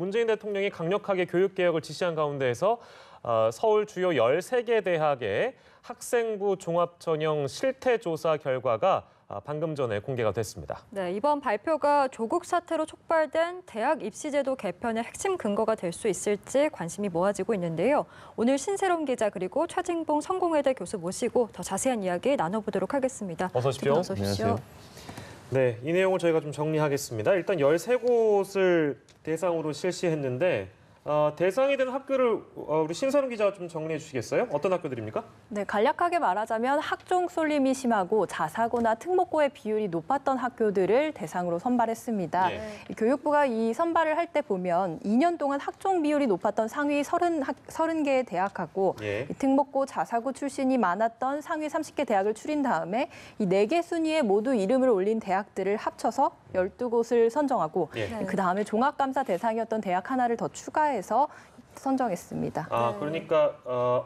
문재인 대통령이 강력하게 교육개혁을 지시한 가운데에서 서울 주요 13개 대학의 학생부 종합전형 실태조사 결과가 방금 전에 공개가 됐습니다. 네, 이번 발표가 조국 사태로 촉발된 대학 입시제도 개편의 핵심 근거가 될 수 있을지 관심이 모아지고 있는데요. 오늘 신세롬 기자 그리고 최진봉 성공회대 교수 모시고 더 자세한 이야기 나눠보도록 하겠습니다. 어서 오십시오. 어서 오십시오. 안녕하세요. 네, 이 내용을 저희가 좀 정리하겠습니다. 일단 13곳을 대상으로 실시했는데 대상이 된 학교를 우리 신선웅 기자가 좀 정리해 주시겠어요? 어떤 학교들입니까? 네, 간략하게 말하자면 학종 쏠림이 심하고 자사고나 특목고의 비율이 높았던 학교들을 대상으로 선발했습니다. 예. 교육부가 이 선발을 할 때 보면 2년 동안 학종 비율이 높았던 상위 30개의 대학하고 예. 특목고, 자사고 출신이 많았던 상위 30개 대학을 추린 다음에 이 4개 순위에 모두 이름을 올린 대학들을 합쳐서 12곳을 선정하고 예. 그 다음에 종합감사 대상이었던 대학 하나를 더 추가해서 선정했습니다. 그러니까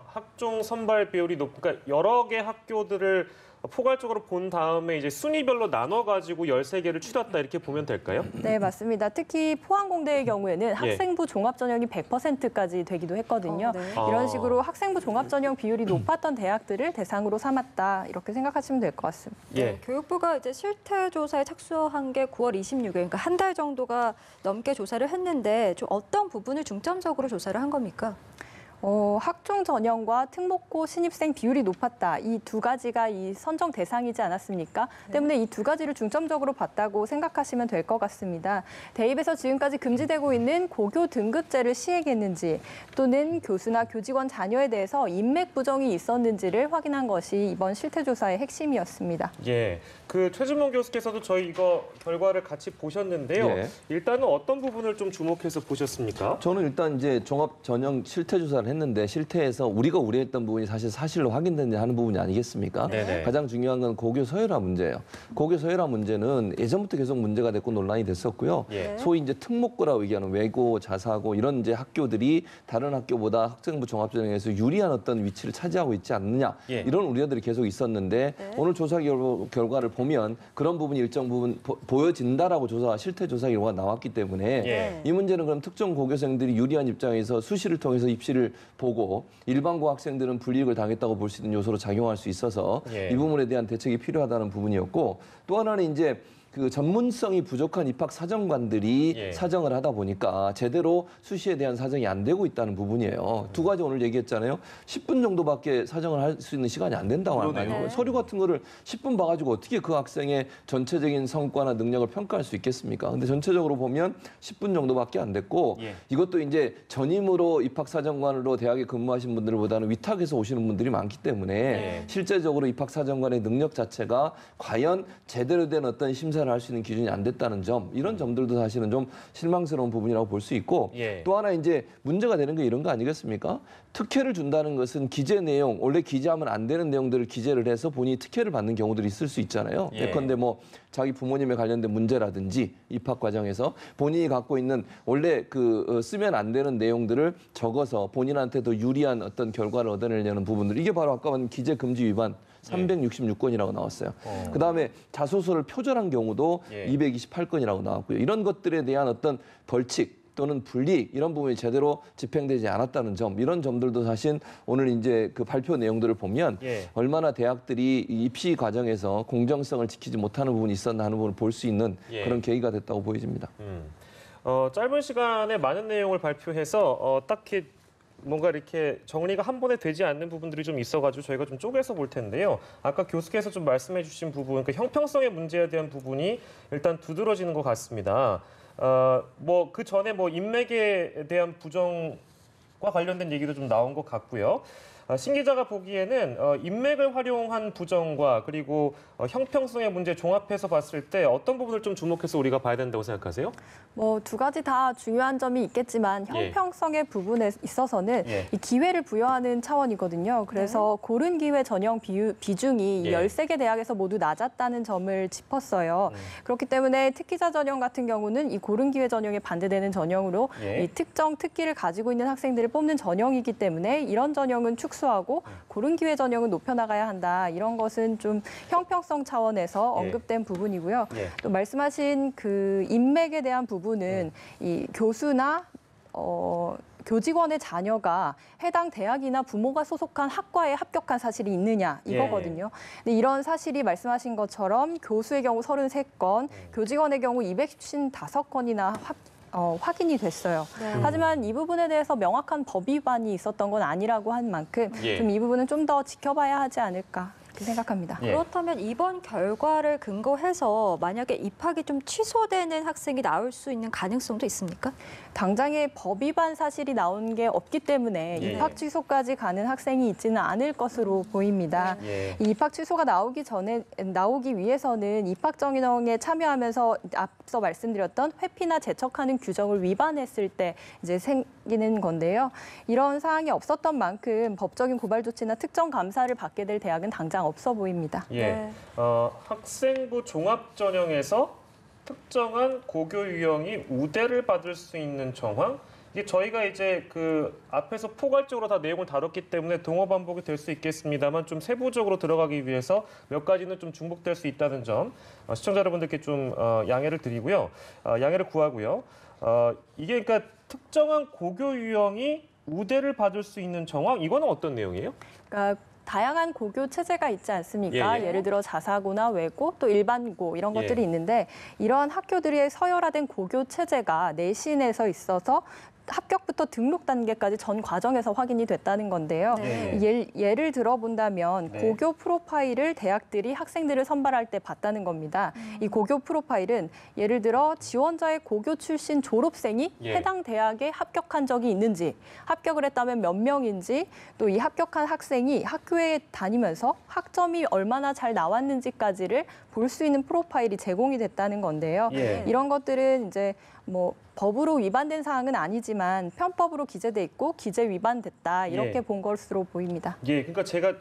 학종 선발 비율이 그러니까 여러 개 학교들을 포괄적으로 본 다음에 이제 순위별로 나눠가지고 13개를 추렸다 이렇게 보면 될까요? 네, 맞습니다. 특히 포항공대의 경우에는 학생부 종합전형이 100%까지 되기도 했거든요. 네. 이런 식으로 학생부 종합전형 비율이 높았던 대학들을 대상으로 삼았다 이렇게 생각하시면 될 것 같습니다. 예. 교육부가 이제 실태조사에 착수한 게 9월 26일, 그러니까 한 달 정도가 넘게 조사를 했는데 좀 어떤 부분을 중점적으로 조사를 한 겁니까? 학종 전형과 특목고 신입생 비율이 높았다. 이 두 가지가 이 선정 대상이지 않았습니까? 때문에 이 두 가지를 중점적으로 봤다고 생각하시면 될 것 같습니다. 대입에서 지금까지 금지되고 있는 고교 등급제를 시행했는지 또는 교수나 교직원 자녀에 대해서 인맥 부정이 있었는지를 확인한 것이 이번 실태조사의 핵심이었습니다. 예. 그 최진봉 교수께서도 저희 이거 결과를 같이 보셨는데요. 예. 일단은 어떤 부분을 좀 주목해서 보셨습니까? 저는 일단 이제 종합 전형 실태 조사를 했는데 실태에서 우리가 우려했던 부분이 사실로 확인됐냐 하는 부분이 아니겠습니까? 네네. 가장 중요한 건 고교 서열화 문제예요. 고교 서열화 문제는 예전부터 계속 문제가 됐고 논란이 됐었고요. 예. 소위 이제 특목고라고 얘기하는 외고, 자사고 이런 이제 학교들이 다른 학교보다 학생부 종합 전형에서 유리한 어떤 위치를 차지하고 있지 않느냐 예. 이런 우려들이 계속 있었는데 오늘 조사 결과를 보면 그런 부분이 일정 부분 보여진다라고 실태 조사 결과가 나왔기 때문에 예. 이 문제는 그럼 특정 고교생들이 유리한 입장에서 수시를 통해서 입시를 보고 일반고 학생들은 불이익을 당했다고 볼 수 있는 요소로 작용할 수 있어서 예. 이 부분에 대한 대책이 필요하다는 부분이었고 또 하나는 이제 그 전문성이 부족한 입학 사정관들이 예. 사정을 하다 보니까 제대로 수시에 대한 사정이 안 되고 있다는 부분이에요. 두 가지 오늘 얘기했잖아요. 10분 정도밖에 사정을 할 수 있는 시간이 안 된다고 하는 거예요. 서류 같은 거를 10분 봐가지고 어떻게 그 학생의 전체적인 성과나 능력을 평가할 수 있겠습니까? 근데 전체적으로 보면 10분 정도밖에 안 됐고 예. 이것도 이제 전임으로 입학 사정관으로 대학에 근무하신 분들보다는 위탁해서 오시는 분들이 많기 때문에 예. 실제적으로 입학 사정관의 능력 자체가 과연 제대로 된 어떤 심사를 할 수 있는 기준이 안 됐다는 점, 이런 점들도 사실은 좀 실망스러운 부분이라고 볼 수 있고 예. 또 하나 이제 문제가 되는 게 이런 거 아니겠습니까? 특혜를 준다는 것은 기재 내용, 원래 기재하면 안 되는 내용들을 기재를 해서 본인이 특혜를 받는 경우들이 있을 수 있잖아요. 예. 예컨대 뭐 자기 부모님에 관련된 문제라든지 입학 과정에서 본인이 갖고 있는 원래 쓰면 안 되는 내용들을 적어서 본인한테 더 유리한 어떤 결과를 얻어내려는 부분들, 이게 바로 아까 말한 기재 금지 위반 366건이라고 나왔어요. 그다음에 자소서를 표절한 경우도 예. 228건이라고 나왔고요. 이런 것들에 대한 어떤 벌칙 또는 불이익 이런 부분이 제대로 집행되지 않았다는 점, 이런 점들도 사실 오늘 이제 그 발표 내용들을 보면 예. 얼마나 대학들이 이 입시 과정에서 공정성을 지키지 못하는 부분이 있었나 하는 부분을 볼 수 있는 예. 그런 계기가 됐다고 보여집니다. 짧은 시간에 많은 내용을 발표해서 딱히 뭔가 이렇게 정리가 한 번에 되지 않는 부분들이 좀 있어가지고 저희가 좀 쪼개서 볼 텐데요. 아까 교수께서 좀 말씀해주신 부분, 그 형평성의 문제에 대한 부분이 일단 두드러지는 것 같습니다. 뭐 그 전에 뭐 인맥에 대한 부정과 관련된 얘기도 좀 나온 것 같고요. 신 기자가 보기에는 인맥을 활용한 부정과 그리고 형평성의 문제 종합해서 봤을 때 어떤 부분을 좀 주목해서 우리가 봐야 된다고 생각하세요? 뭐 두 가지 다 중요한 점이 있겠지만 형평성의 부분에 있어서는 예. 이 기회를 부여하는 차원이거든요. 그래서 고른 기회 전형 비중이 예. 13개 대학에서 모두 낮았다는 점을 짚었어요. 그렇기 때문에 특기자 전형 같은 경우는 이 고른 기회 전형에 반대되는 전형으로 예. 이 특정 특기를 가지고 있는 학생들을 뽑는 전형이기 때문에 이런 전형은 축소하고 고른 기회 전형은 높여나가야 한다. 이런 것은 좀 형평성 차원에서 예. 언급된 부분이고요. 예. 또 말씀하신 그 인맥에 대한 부분은 이 교수나 교직원의 자녀가 해당 대학이나 부모가 소속한 학과에 합격한 사실이 있느냐 이거거든요. 근데 이런 사실이 말씀하신 것처럼 교수의 경우 33건, 교직원의 경우 255건이나 확인이 됐어요. 네. 하지만 이 부분에 대해서 명확한 법 위반이 있었던 건 아니라고 한 만큼 예. 좀 이 부분은 좀 더 지켜봐야 하지 않을까 그렇게 생각합니다. 예. 그렇다면 이번 결과를 근거해서 만약에 입학이 좀 취소되는 학생이 나올 수 있는 가능성도 있습니까? 당장의 법 위반 사실이 나온 게 없기 때문에 예. 입학 취소까지 가는 학생이 있지는 않을 것으로 보입니다. 예. 이 입학 취소가 나오기 위해서는 입학 정인원에 참여하면서 앞서 말씀드렸던 회피나 재척하는 규정을 위반했을 때 이제 생기는 건데요. 이런 사항이 없었던 만큼 법적인 고발 조치나 특정 감사를 받게 될 대학은 당장 없어 보입니다. 예. 네. 학생부 종합 전형에서 특정한 고교 유형이 우대를 받을 수 있는 정황. 이게 저희가 이제 그 앞에서 포괄적으로 다 내용을 다뤘기 때문에 동어 반복이 될 수 있겠습니다만 좀 세부적으로 들어가기 위해서 몇 가지는 좀 중복될 수 있다는 점 시청자 여러분들께 좀 양해를 드리고요. 양해를 구하고요. 이게 그러니까 특정한 고교 유형이 우대를 받을 수 있는 정황, 이거는 어떤 내용이에요? 그러니까 다양한 고교 체제가 있지 않습니까? 예, 예. 예를 들어 자사고나 외고 또 일반고 이런 예. 것들이 있는데 이러한 학교들의 서열화된 고교 체제가 내신에서 있어서 합격부터 등록 단계까지 전 과정에서 확인이 됐다는 건데요. 네. 예를 들어본다면 네. 고교 프로파일을 대학들이 학생들을 선발할 때 봤다는 겁니다. 이 고교 프로파일은 예를 들어 지원자의 고교 출신 졸업생이 예. 해당 대학에 합격한 적이 있는지, 합격을 했다면 몇 명인지, 또 이 합격한 학생이 학교에 다니면서 학점이 얼마나 잘 나왔는지까지를 볼 수 있는 프로파일이 제공이 됐다는 건데요. 예. 이런 것들은 이제 뭐 법으로 위반된 사항은 아니지만 편법으로 기재돼 있고 기재 위반됐다 이렇게 예. 본 것으로 보입니다. 예, 그러니까 제가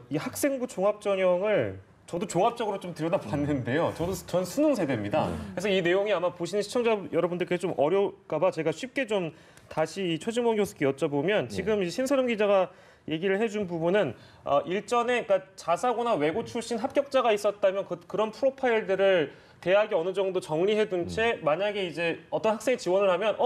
이 학생부 종합 전형을 저도 종합적으로 좀 들여다봤는데요. 전 수능 세대입니다. 그래서 이 내용이 아마 보시는 시청자 여러분들께 좀 어려울까봐 제가 쉽게 좀 다시 최진봉 교수께 여쭤보면 지금 이제 신서름 기자가 얘기를 해준 부분은 일전에 그러니까 자사고나 외고 출신 합격자가 있었다면 그런 프로파일들을 대학이 어느 정도 정리해둔 채 만약에 이제 어떤 학생이 지원을 하면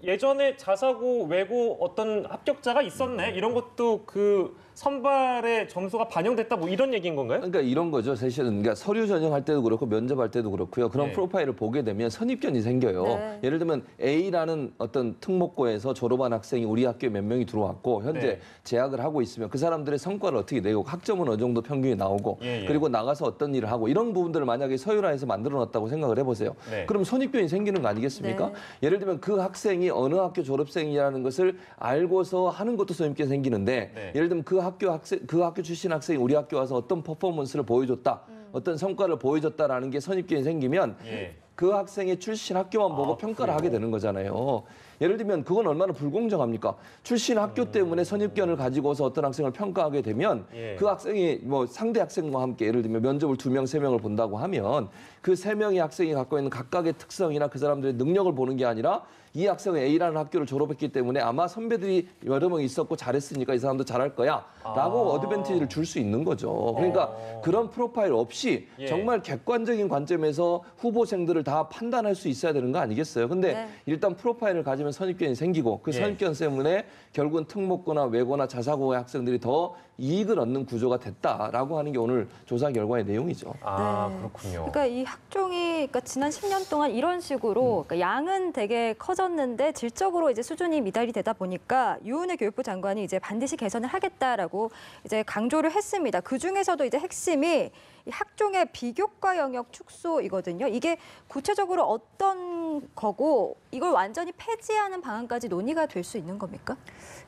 예전에 자사고 외고 어떤 합격자가 있었네 이런 것도 그 선발의 점수가 반영됐다 뭐 이런 얘기인 건가요? 그러니까 이런 거죠. 사실은 그러니까 서류 전형할 때도 그렇고 면접할 때도 그렇고요. 그런 네. 프로파일을 보게 되면 선입견이 생겨요. 네. 예를 들면 A라는 어떤 특목고에서 졸업한 학생이 우리 학교에 몇 명이 들어왔고 현재 네. 재학을 하고 있으면 그 사람들의 성과를 어떻게 내고 학점은 어느 정도 평균이 나오고 예, 예. 그리고 나가서 어떤 일을 하고 이런 부분들을 만약에 서열화해서 만들어 놨다고 생각을 해보세요. 네. 그럼 선입견이 생기는 거 아니겠습니까? 네. 예를 들면 그 학생이 어느 학교 졸업생이라는 것을 알고서 하는 것도 선입견이 생기는데 네. 예를 들면 그 학교 출신 학생이 우리 학교 와서 어떤 퍼포먼스를 보여줬다, 어떤 성과를 보여줬다라는 게 선입견이 생기면 예. 그 학생의 출신 학교만 보고 평가를 그래요? 하게 되는 거잖아요. 예를 들면 그건 얼마나 불공정합니까? 출신 학교 때문에 선입견을 가지고서 어떤 학생을 평가하게 되면 예. 그 학생이 뭐 상대 학생과 함께 예를 들면 면접을 2명, 3명을 본다고 하면 그 3명의 학생이 갖고 있는 각각의 특성이나 그 사람들의 능력을 보는 게 아니라 이 학생은 A라는 학교를 졸업했기 때문에 아마 선배들이 여러 명 있었고 잘했으니까 이 사람도 잘할 거야 라고 어드밴티지를 줄 수 있는 거죠. 그러니까 그런 프로파일 없이 예. 정말 객관적인 관점에서 후보생들을 다 판단할 수 있어야 되는 거 아니겠어요? 근데 네. 일단 프로파일을 가지면 선입견이 생기고 그 예. 선입견 때문에 결국은 특목고나 외고나 자사고의 학생들이 더 이익을 얻는 구조가 됐다라고 하는 게 오늘 조사 결과의 내용이죠. 아, 네. 그렇군요. 그러니까 이 학종이 그러니까 지난 10년 동안 이런 식으로 그러니까 양은 되게 커졌는데 질적으로 이제 수준이 미달이 되다 보니까 유은혜 교육부 장관이 이제 반드시 개선을 하겠다라고 이제 강조를 했습니다. 그 중에서도 이제 핵심이 이 학종의 비교과 영역 축소이거든요. 이게 구체적으로 어떤 거고 이걸 완전히 폐지하는 방안까지 논의가 될 수 있는 겁니까?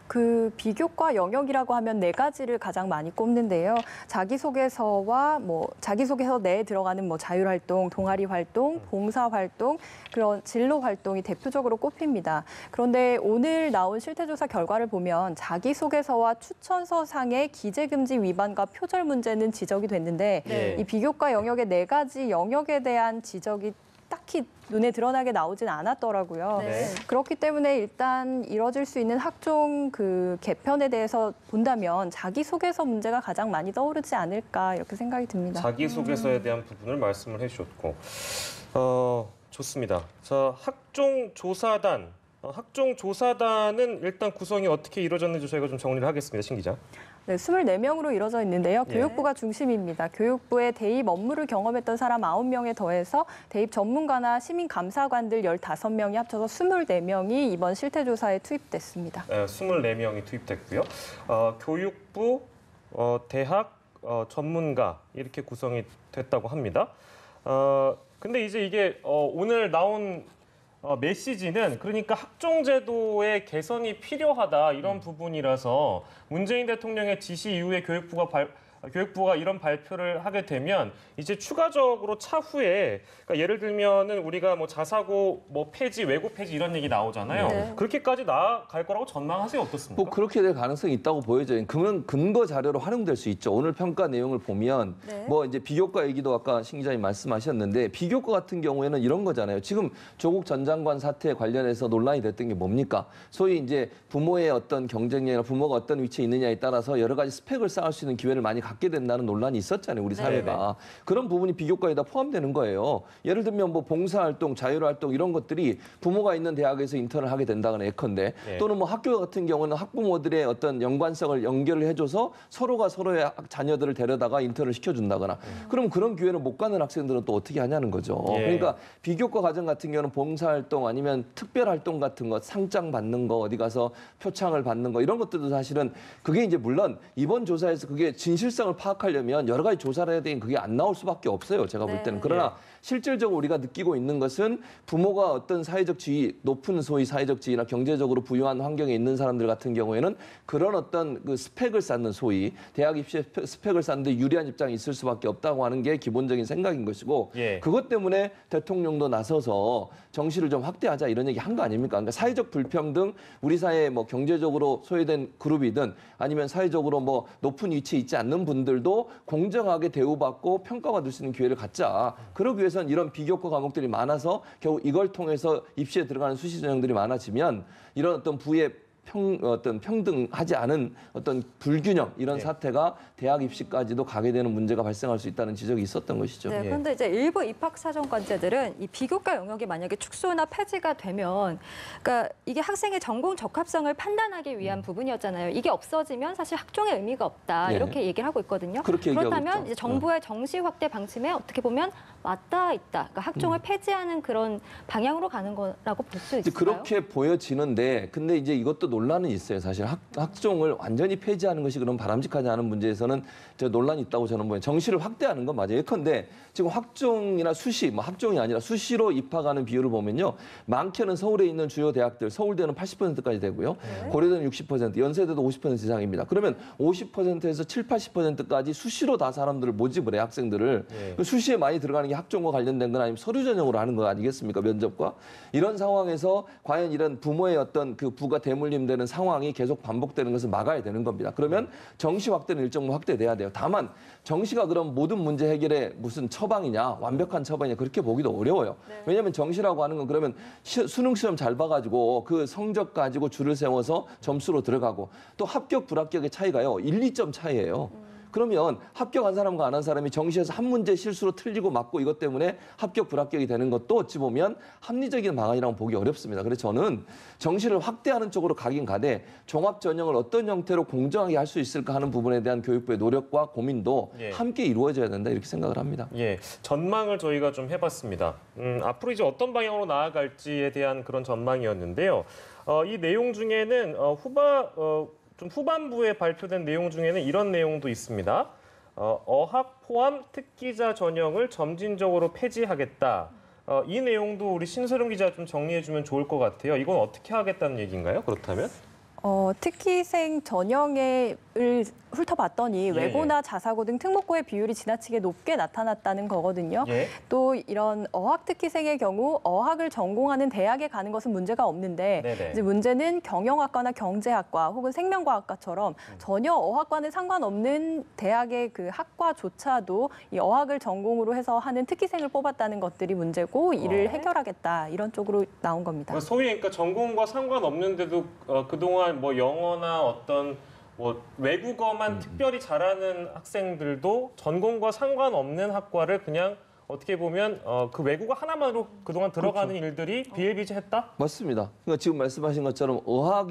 그 비교과 영역이라고 하면 4가지를 가장 많이 꼽는데요. 자기소개서와 뭐 자기소개서 내에 들어가는 뭐 자율활동, 동아리 활동, 봉사활동, 그런 진로 활동이 대표적으로 꼽힙니다. 그런데 오늘 나온 실태조사 결과를 보면 자기소개서와 추천서 상의 기재금지 위반과 표절 문제는 지적이 됐는데 네. 이 비교과 영역의 4가지 영역에 대한 지적이 딱히 눈에 드러나게 나오진 않았더라고요. 네. 그렇기 때문에 일단 이뤄질 수 있는 학종 그 개편에 대해서 본다면 자기소개서 문제가 가장 많이 떠오르지 않을까 이렇게 생각이 듭니다. 자기소개서에 대한 부분을 말씀을 해주셨고 좋습니다. 자, 학종조사단은 일단 구성이 어떻게 이루어졌는지 저희가 좀 정리를 하겠습니다. 신 기자. 네, 24명으로 이뤄져 있는데요. 예. 교육부가 중심입니다. 교육부에 대입 업무를 경험했던 사람 9명에 더해서 대입 전문가나 시민 감사관들 15명이 합쳐서 24명이 이번 실태조사에 투입됐습니다. 24명이 투입됐고요. 교육부, 대학, 전문가 이렇게 구성이 됐다고 합니다. 근데 이제 이게 오늘 나온 메시지는 그러니까 학종제도의 개선이 필요하다 이런 부분이라서 문재인 대통령의 지시 이후에 교육부가 이런 발표를 하게 되면 이제 추가적으로 차후에 그러니까 예를 들면은 우리가 뭐 자사고 뭐 폐지, 외고 폐지 이런 얘기 나오잖아요. 네. 그렇게까지 나아갈 거라고 전망하세요. 어떻습니까? 뭐 그렇게 될 가능성이 있다고 보여져요. 그러면 근거 자료로 활용될 수 있죠. 오늘 평가 내용을 보면 네. 뭐 이제 비교과 얘기도 아까 신 기자님 말씀하셨는데 비교과 같은 경우에는 이런 거잖아요. 지금 조국 전 장관 사태 관련해서 논란이 됐던 게 뭡니까? 소위 이제 부모의 어떤 경쟁력이나 부모가 어떤 위치에 있느냐에 따라서 여러 가지 스펙을 쌓을 수 있는 기회를 많이 갖게 된다는 논란이 있었잖아요. 우리 사회가. 그런 부분이 비교과에 다 포함되는 거예요. 예를 들면 뭐 봉사활동, 자율활동 이런 것들이 부모가 있는 대학에서 인턴을 하게 된다거나 예컨대 또는 뭐 학교 같은 경우는 학부모들의 어떤 연관성을 연결을 해줘서 서로가 서로의 자녀들을 데려다가 인턴을 시켜준다거나 그럼 그런 기회를 못 갖는 학생들은 또 어떻게 하냐는 거죠. 예. 그러니까 비교과 과정 같은 경우는 봉사활동 아니면 특별활동 같은 거 상장 받는 거 어디 가서 표창을 받는 거 이런 것들도 사실은 그게 이제 물론 이번 조사에서 그게 진실성을 파악하려면 여러 가지 조사를 해야 되니 그게 안 나올 수밖에 없어요. 제가 볼 때는. 그러나 실질적으로 우리가 느끼고 있는 것은 부모가 어떤 사회적 지위, 높은 소위 사회적 지위나 경제적으로 부유한 환경에 있는 사람들 같은 경우에는 그런 어떤 그 스펙을 쌓는 소위 대학 입시에 스펙을 쌓는데 유리한 입장이 있을 수밖에 없다고 하는 게 기본적인 생각인 것이고 그것 때문에 대통령도 나서서 정시를 좀 확대하자 이런 얘기 한 거 아닙니까? 그러니까 사회적 불평등, 우리 사회에 뭐 경제적으로 소외된 그룹이든 아니면 사회적으로 뭐 높은 위치에 있지 않는 분들도 공정하게 대우받고 평가받을 수 있는 기회를 갖자. 그러기 위해서는 이런 비교과 과목들이 많아서 결국 이걸 통해서 입시에 들어가는 수시 전형들이 많아지면 이런 어떤 부의 어떤 평등하지 않은 어떤 불균형 이런 사태가 대학 입시까지도 가게 되는 문제가 발생할 수 있다는 지적이 있었던 것이죠. 네, 그런데 이제 일부 입학사정관제들은 이 비교과 영역이 만약에 축소나 폐지가 되면, 그러니까 이게 학생의 전공 적합성을 판단하기 위한 부분이었잖아요. 이게 없어지면 사실 학종의 의미가 없다 이렇게 얘기를 하고 있거든요. 그렇게 얘기하고 그렇다면 있죠. 이제 정부의 정시 확대 방침에 어떻게 보면 맞닿아 있다. 그러니까 학종을 폐지하는 그런 방향으로 가는 거라고 볼 수 있을까요? 그렇게 보여지는데, 근데 이제 이것도 논란은 있어요. 사실 학종을 완전히 폐지하는 것이 그런 바람직하지 않은 문제에서는 논란이 있다고 저는 보여요. 정시를 확대하는 건 맞아요. 예컨대 지금 학종이나 수시, 뭐 학종이 아니라 수시로 입학하는 비율을 보면요, 많게는 서울에 있는 주요 대학들, 서울대는 80%까지 되고요, 고려대는 60%, 연세대도 50% 이상입니다. 그러면 50%에서 7, 80%까지 수시로 다 사람들을 모집을 해, 학생들을. 수시에 많이 들어가는 게 학종과 관련된 건 아니면 서류 전형으로 하는 거 아니겠습니까? 면접과. 이런 상황에서 과연 이런 부모의 어떤 그 부가 대물림되는 상황이 계속 반복되는 것을 막아야 되는 겁니다. 그러면 정시 확대는 일정 확대돼야 돼요. 다만 정시가 그럼 모든 문제 해결에 무슨 처방이냐, 완벽한 처방이냐 그렇게 보기도 어려워요. 왜냐하면 정시라고 하는 건 그러면 수능 시험 잘 봐가지고 그 성적 가지고 줄을 세워서 점수로 들어가고 또 합격 불합격의 차이가요 1, 2점 차이예요. 그러면 합격한 사람과 안 한 사람이 정시에서 한 문제 실수로 틀리고 맞고 이것 때문에 합격 불합격이 되는 것도 어찌 보면 합리적인 방안이라고 보기 어렵습니다. 그래서 저는 정시를 확대하는 쪽으로 가긴 가되 종합 전형을 어떤 형태로 공정하게 할 수 있을까 하는 부분에 대한 교육부의 노력과 고민도 함께 이루어져야 된다 이렇게 생각을 합니다. 전망을 저희가 좀 해봤습니다. 앞으로 이제 어떤 방향으로 나아갈지에 대한 그런 전망이었는데요. 이 내용 중에는 좀 후반부에 발표된 내용 중에는 이런 내용도 있습니다. 어학 포함 특기자 전형을 점진적으로 폐지하겠다. 이 내용도 우리 신세롬 기자 좀 정리해주면 좋을 것 같아요. 이건 어떻게 하겠다는 얘기인가요? 그렇다면? 특기생 전형을 훑어봤더니 외고나 자사고 등 특목고의 비율이 지나치게 높게 나타났다는 거거든요. 또 이런 어학 특기생의 경우 어학을 전공하는 대학에 가는 것은 문제가 없는데 이제 문제는 경영학과나 경제학과 혹은 생명과학과처럼 전혀 어학과는 상관없는 대학의 그 학과조차도 이 어학을 전공으로 해서 하는 특기생을 뽑았다는 것들이 문제고 이를 해결하겠다 이런 쪽으로 나온 겁니다. 소위 그러니까 전공과 상관없는데도 그동안 뭐 영어나 어떤 뭐 외국어만 특별히 잘하는 학생들도 전공과 상관없는 학과를 그냥 어떻게 보면 그 외국어 하나만으로 그동안 들어가는 일들이 비일비재했다? 맞습니다. 그러니까 지금 말씀하신 것처럼 어학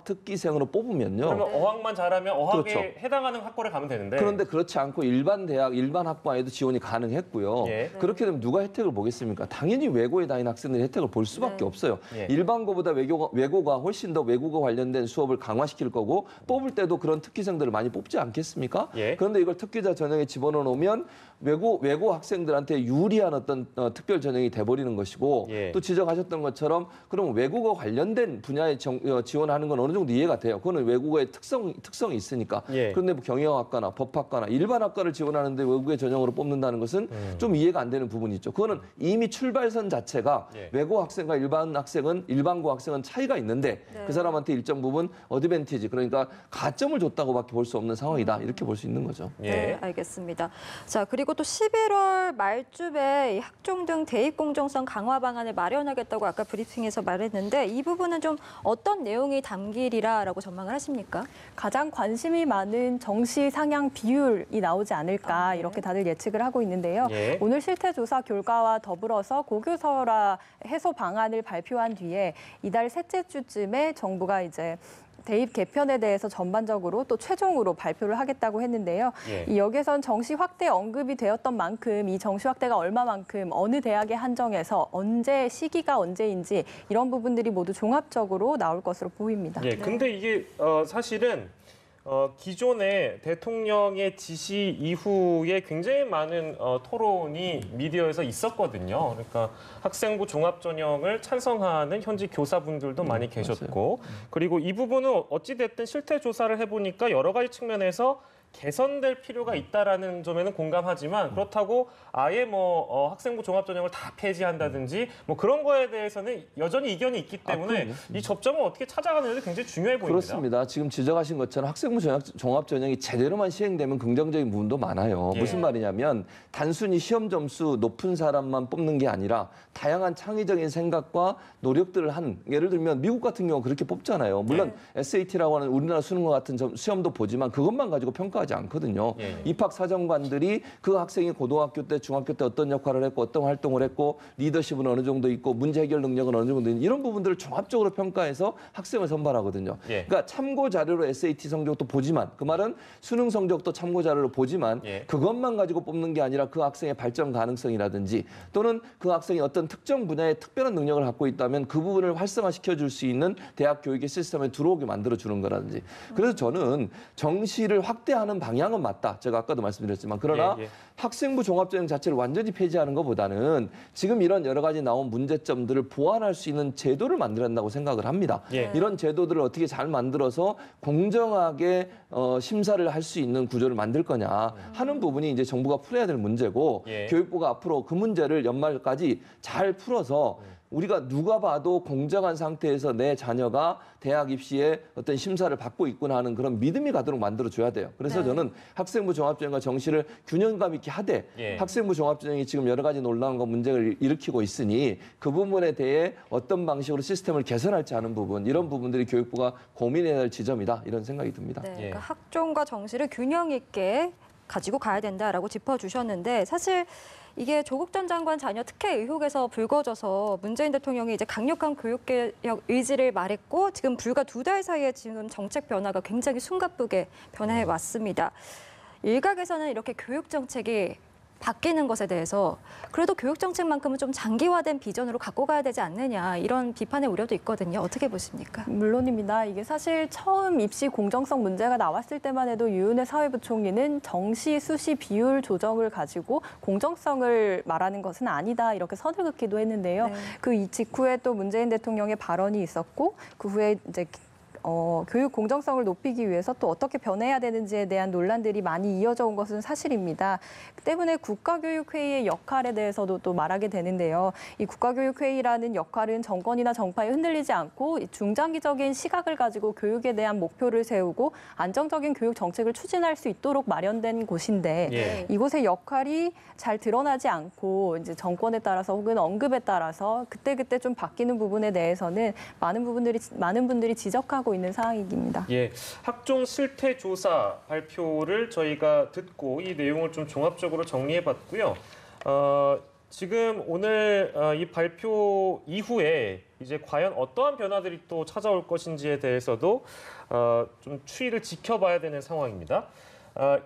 특기생으로 뽑으면요. 그러면 어학만 잘하면 어학에 그렇죠. 해당하는 학과를 가면 되는데. 그런데 그렇지 않고 일반 대학, 일반 학과에도 지원이 가능했고요. 예. 그렇게 되면 누가 혜택을 보겠습니까? 당연히 외고에 다니는 학생들이 혜택을 볼 수밖에 네. 없어요. 예. 일반고보다 외고가 훨씬 더 외국어 관련된 수업을 강화시킬 거고 뽑을 때도 그런 특기생들을 많이 뽑지 않겠습니까? 예. 그런데 이걸 특기자 전형에 집어넣어 놓으면 외고 학생들한테 유리한 어떤 특별 전형이 돼버리는 것이고 예. 또 지적하셨던 것처럼 그럼 외국어 관련된 분야에 지원하는 건 어느 정도 이해가 돼요. 그거는 외국어의 특성이 있으니까. 예. 그런데 뭐 경영학과나 법학과나 일반 학과를 지원하는데 외국의 전형으로 뽑는다는 것은 좀 이해가 안 되는 부분이 있죠. 그거는 이미 출발선 자체가 예. 외고 학생과 일반고 학생은 차이가 있는데 네. 그 사람한테 일정 부분 어드밴티지 그러니까 가점을 줬다고밖에 볼 수 없는 상황이다. 이렇게 볼 수 있는 거죠. 예. 네, 알겠습니다. 자, 그리고 또 11월 말쯤에 이 학종 등 대입 공정성 강화 방안을 마련하겠다고 아까 브리핑에서 말했는데 이 부분은 좀 어떤 내용이 담기리라라고 전망을 하십니까? 가장 관심이 많은 정시 상향 비율이 나오지 않을까 네. 이렇게 다들 예측을 하고 있는데요. 예. 오늘 실태조사 결과와 더불어서 고교설화 해소 방안을 발표한 뒤에 이달 셋째 주쯤에 정부가 이제 대입 개편에 대해서 전반적으로 또 최종으로 발표를 하겠다고 했는데요. 예. 이 여기선 정시 확대 언급이 되었던 만큼 이 정시 확대가 얼마만큼 어느 대학에 한정해서 시기가 언제인지 이런 부분들이 모두 종합적으로 나올 것으로 보입니다. 예. 근데 이게 사실은 기존의 대통령의 지시 이후에 굉장히 많은 토론이 미디어에서 있었거든요. 그러니까 학생부 종합전형을 찬성하는 현지 교사분들도 많이 계셨고 그리고 이 부분은 어찌됐든 실태 조사를 해보니까 여러 가지 측면에서 개선될 필요가 있다라는 점에는 공감하지만 그렇다고 아예 학생부 종합전형을 다 폐지한다든지 뭐 그런 거에 대해서는 여전히 이견이 있기 때문에 이 접점을 어떻게 찾아가는 게 굉장히 중요해 보입니다. 그렇습니다. 지금 지적하신 것처럼 학생부 종합전형이 제대로만 시행되면 긍정적인 부분도 많아요. 예. 무슨 말이냐면 단순히 시험 점수 높은 사람만 뽑는 게 아니라 다양한 창의적인 생각과 노력들을 예를 들면 미국 같은 경우 그렇게 뽑잖아요. 물론 SAT라고 하는 우리나라 수능과 같은 시험도 보지만 그것만 가지고 평가하지 않거든요. 예. 입학사정관들이 그 학생이 고등학교 때, 중학교 때 어떤 역할을 했고 어떤 활동을 했고 리더십은 어느 정도 있고 문제 해결 능력은 어느 정도 있는 이런 부분들을 종합적으로 평가해서 학생을 선발하거든요. 예. 그러니까 참고 자료로 SAT 성적도 보지만 그 말은 수능 성적도 참고 자료로 보지만 예. 그것만 가지고 뽑는 게 아니라 그 학생의 발전 가능성이라든지 또는 그 학생이 어떤 특정 분야에 특별한 능력을 갖고 있다면 그 부분을 활성화시켜 줄 수 있는 대학 교육의 시스템에 들어오게 만들어 주는 거라든지. 그래서 저는 정시를 확대하는 방향은 맞다. 제가 아까도 말씀드렸지만 그러나 예, 예. 학생부 종합전형 자체를 완전히 폐지하는 것보다는 지금 이런 여러 가지 나온 문제점들을 보완할 수 있는 제도를 만들어야 한다고 생각을 합니다. 예. 이런 제도들을 어떻게 잘 만들어서 공정하게 심사를 할 수 있는 구조를 만들 거냐 하는 부분이 이제 정부가 풀어야 될 문제고 예. 교육부가 앞으로 그 문제를 연말까지 잘 풀어서 우리가 누가 봐도 공정한 상태에서 내 자녀가 대학 입시에 어떤 심사를 받고 있구나 하는 그런 믿음이 가도록 만들어줘야 돼요. 그래서 네. 저는 학생부 종합전형과 정시를 균형감 있게 하되 예. 학생부 종합전형이 지금 여러 가지 논란과 문제를 일으키고 있으니 그 부분에 대해 어떤 방식으로 시스템을 개선할지 하는 부분 이런 부분들이 교육부가 고민해야 할 지점이다 이런 생각이 듭니다. 네, 예. 그러니까 학종과 정시를 균형 있게 가지고 가야 된다라고 짚어주셨는데 사실 이게 조국 전 장관 자녀 특혜 의혹에서 불거져서 문재인 대통령이 이제 강력한 교육개혁 의지를 말했고 지금 불과 2달 사이에 지금 정책 변화가 굉장히 숨가쁘게 변해 왔습니다. 일각에서는 이렇게 교육 정책이 바뀌는 것에 대해서 그래도 교육 정책만큼은 좀 장기화된 비전으로 갖고 가야 되지 않느냐 이런 비판의 우려도 있거든요. 어떻게 보십니까? 물론입니다. 이게 사실 처음 입시 공정성 문제가 나왔을 때만 해도 유은혜 사회부총리는 정시, 수시 비율 조정을 가지고 공정성을 말하는 것은 아니다 이렇게 선을 긋기도 했는데요. 네. 그 직후에 또 문재인 대통령의 발언이 있었고 그 후에 이제 교육 공정성을 높이기 위해서 또 어떻게 변해야 되는지에 대한 논란들이 많이 이어져 온 것은 사실입니다. 그 때문에 국가교육회의의 역할에 대해서도 또 말하게 되는데요. 이 국가교육회의라는 역할은 정권이나 정파에 흔들리지 않고 중장기적인 시각을 가지고 교육에 대한 목표를 세우고 안정적인 교육 정책을 추진할 수 있도록 마련된 곳인데 예. 이곳의 역할이 잘 드러나지 않고 이제 정권에 따라서 혹은 언급에 따라서 그때그때 좀 바뀌는 부분에 대해서는 많은 분들이 지적하고 있는 상황입니다. 예, 학종 실태 조사 발표를 저희가 듣고 이 내용을 좀 종합적으로 정리해봤고요. 지금 오늘 이 발표 이후에 이제 과연 어떠한 변화들이 또 찾아올 것인지에 대해서도 좀 추이를 지켜봐야 되는 상황입니다.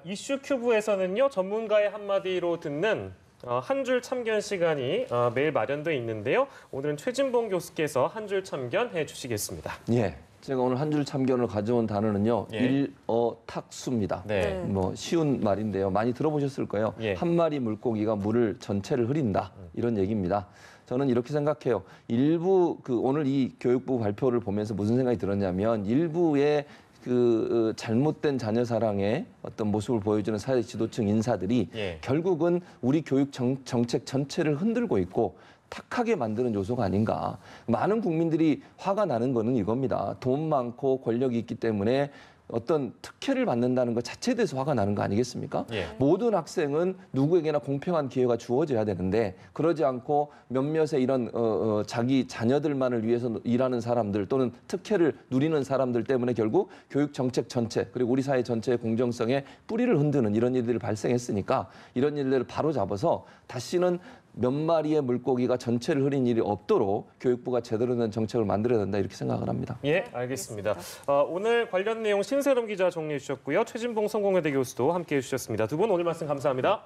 이슈 큐브에서는요, 전문가의 한마디로 듣는 한 줄 참견 시간이 매일 마련돼 있는데요. 오늘은 최진봉 교수께서 한 줄 참견해 주시겠습니다. 예. 제가 오늘 한 줄 참견을 가져온 단어는요. 예. 일어탁수입니다. 네. 뭐 쉬운 말인데요. 많이 들어보셨을 거예요. 예. 한 마리 물고기가 물을 전체를 흐린다. 이런 얘기입니다. 저는 이렇게 생각해요. 일부 오늘 이 교육부 발표를 보면서 무슨 생각이 들었냐면 일부의 잘못된 자녀 사랑의 어떤 모습을 보여주는 사회 지도층 인사들이 예. 결국은 우리 교육 정책 전체를 흔들고 있고 탁하게 만드는 요소가 아닌가. 많은 국민들이 화가 나는 거는 이겁니다. 돈 많고 권력이 있기 때문에 어떤 특혜를 받는다는 것 자체에 대해서 화가 나는 거 아니겠습니까? 예. 모든 학생은 누구에게나 공평한 기회가 주어져야 되는데 그러지 않고 몇몇의 이런 자기 자녀들만을 위해서 일하는 사람들 또는 특혜를 누리는 사람들 때문에 결국 교육 정책 전체 그리고 우리 사회 전체의 공정성에 뿌리를 흔드는 이런 일들이 발생했으니까 이런 일들을 바로 잡아서 다시는 몇 마리의 물고기가 전체를 흐린 일이 없도록 교육부가 제대로 된 정책을 만들어야 된다 이렇게 생각을 합니다. 예, 알겠습니다. 오늘 관련 내용 신세롬 기자 정리해 주셨고요. 최진봉 성공회대 교수도 함께해 주셨습니다. 두 분 오늘 말씀 감사합니다.